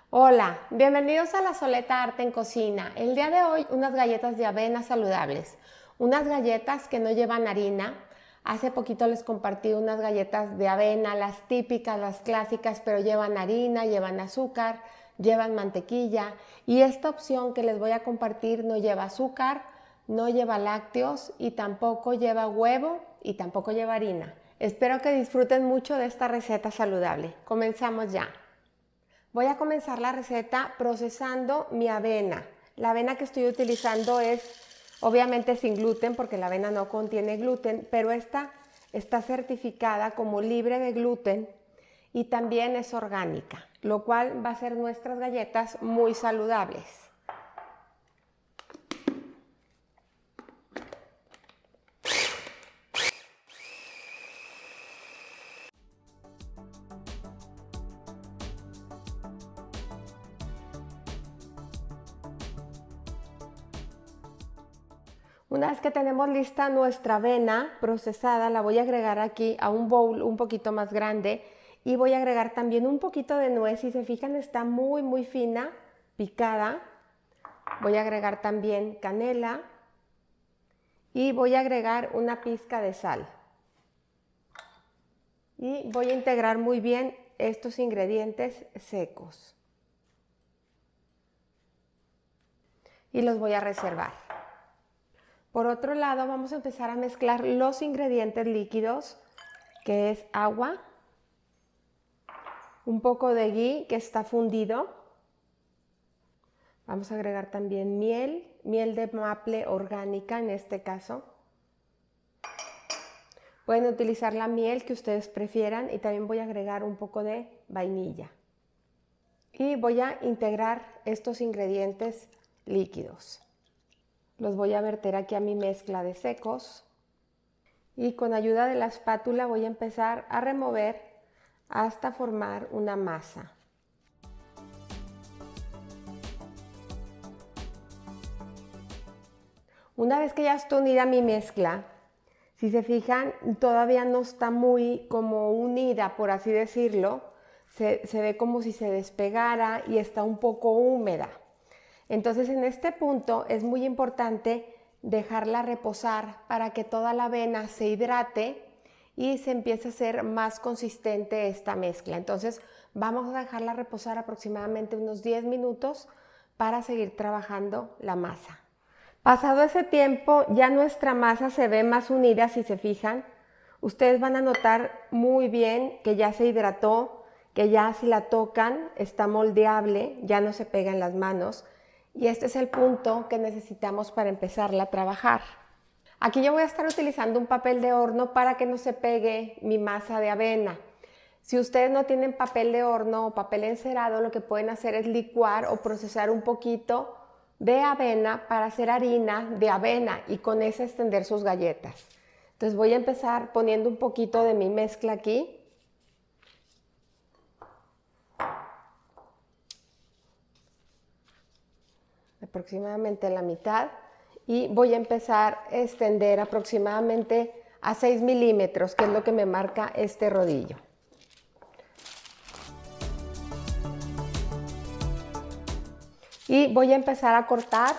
Hola, bienvenidos a La Soleta Arte en Cocina. El día de hoy unas galletas de avena saludables, unas galletas que no llevan harina. Hace poquito les compartí unas galletas de avena, las típicas, las clásicas, pero llevan harina, llevan azúcar, llevan mantequilla y esta opción que les voy a compartir no lleva azúcar, no lleva lácteos y tampoco lleva huevo y tampoco lleva harina. Espero que disfruten mucho de esta receta saludable. Comenzamos ya. Voy a comenzar la receta procesando mi avena. La avena que estoy utilizando es obviamente sin gluten porque la avena no contiene gluten, pero esta está certificada como libre de gluten y también es orgánica, lo cual va a hacer nuestras galletas muy saludables. Una vez que tenemos lista nuestra avena procesada, la voy a agregar aquí a un bowl un poquito más grande y voy a agregar también un poquito de nuez. Si se fijan, está muy fina, picada. Voy a agregar también canela y voy a agregar una pizca de sal. Y voy a integrar muy bien estos ingredientes secos. Y los voy a reservar. Por otro lado, vamos a empezar a mezclar los ingredientes líquidos, que es agua, un poco de ghee que está fundido. Vamos a agregar también miel de maple orgánica en este caso. Pueden utilizar la miel que ustedes prefieran y también voy a agregar un poco de vainilla. Y voy a integrar estos ingredientes líquidos. Los voy a verter aquí a mi mezcla de secos y con ayuda de la espátula voy a empezar a remover hasta formar una masa. Una vez que ya está unida mi mezcla, si se fijan, todavía no está muy como unida, por así decirlo. Se ve como si se despegara y está un poco húmeda. Entonces en este punto es muy importante dejarla reposar para que toda la avena se hidrate y se empiece a hacer más consistente esta mezcla. Entonces vamos a dejarla reposar aproximadamente unos 10 minutos para seguir trabajando la masa. Pasado ese tiempo ya nuestra masa se ve más unida, si se fijan. Ustedes van a notar muy bien que ya se hidrató, que ya si la tocan está moldeable, ya no se pega en las manos. Y este es el punto que necesitamos para empezarla a trabajar. Aquí yo voy a estar utilizando un papel de horno para que no se pegue mi masa de avena. Si ustedes no tienen papel de horno o papel encerado, lo que pueden hacer es licuar o procesar un poquito de avena para hacer harina de avena y con esa extender sus galletas. Entonces voy a empezar poniendo un poquito de mi mezcla aquí. Aproximadamente la mitad y voy a empezar a extender aproximadamente a 6 milímetros, que es lo que me marca este rodillo. Y voy a empezar a cortar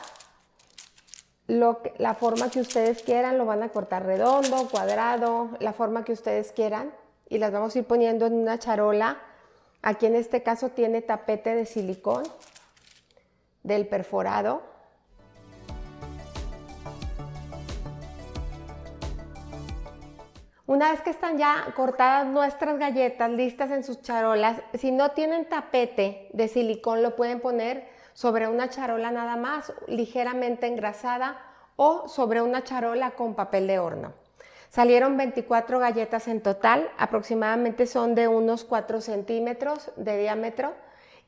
la forma que ustedes quieran, lo van a cortar redondo, cuadrado, la forma que ustedes quieran y las vamos a ir poniendo en una charola. Aquí en este caso tiene tapete de silicón del perforado. Una vez que están ya cortadas nuestras galletas, listas en sus charolas, si no tienen tapete de silicón, lo pueden poner sobre una charola nada más, ligeramente engrasada, o sobre una charola con papel de horno. Salieron 24 galletas en total, aproximadamente son de unos 4 centímetros de diámetro,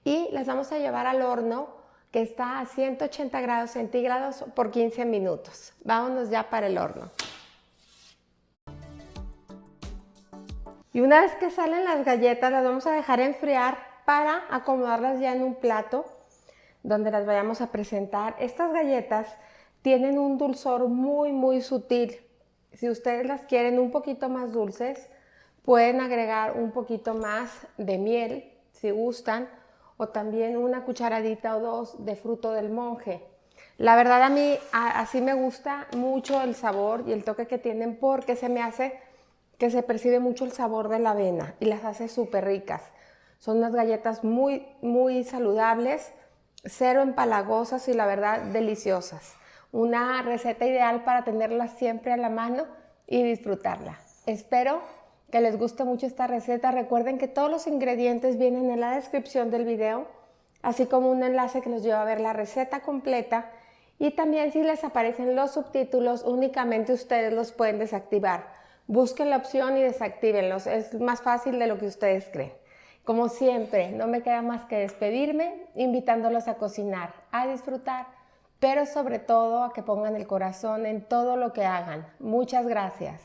y las vamos a llevar al horno que está a 180 grados centígrados por 15 minutos. Vámonos ya para el horno. Y una vez que salen las galletas, las vamos a dejar enfriar para acomodarlas ya en un plato donde las vayamos a presentar. Estas galletas tienen un dulzor muy sutil. Si ustedes las quieren un poquito más dulces, pueden agregar un poquito más de miel, si gustan, o también una cucharadita o dos de fruto del monje. La verdad a mí así me gusta mucho el sabor y el toque que tienen porque se me hace que se percibe mucho el sabor de la avena y las hace súper ricas. Son unas galletas muy, muy saludables, cero empalagosas y la verdad deliciosas. Una receta ideal para tenerlas siempre a la mano y disfrutarla. Espero que les guste mucho esta receta. Recuerden que todos los ingredientes vienen en la descripción del video, así como un enlace que los lleva a ver la receta completa. Y también si les aparecen los subtítulos, únicamente ustedes los pueden desactivar. Busquen la opción y desactívenlos. Es más fácil de lo que ustedes creen. Como siempre, no me queda más que despedirme, invitándolos a cocinar, a disfrutar, pero sobre todo a que pongan el corazón en todo lo que hagan. Muchas gracias.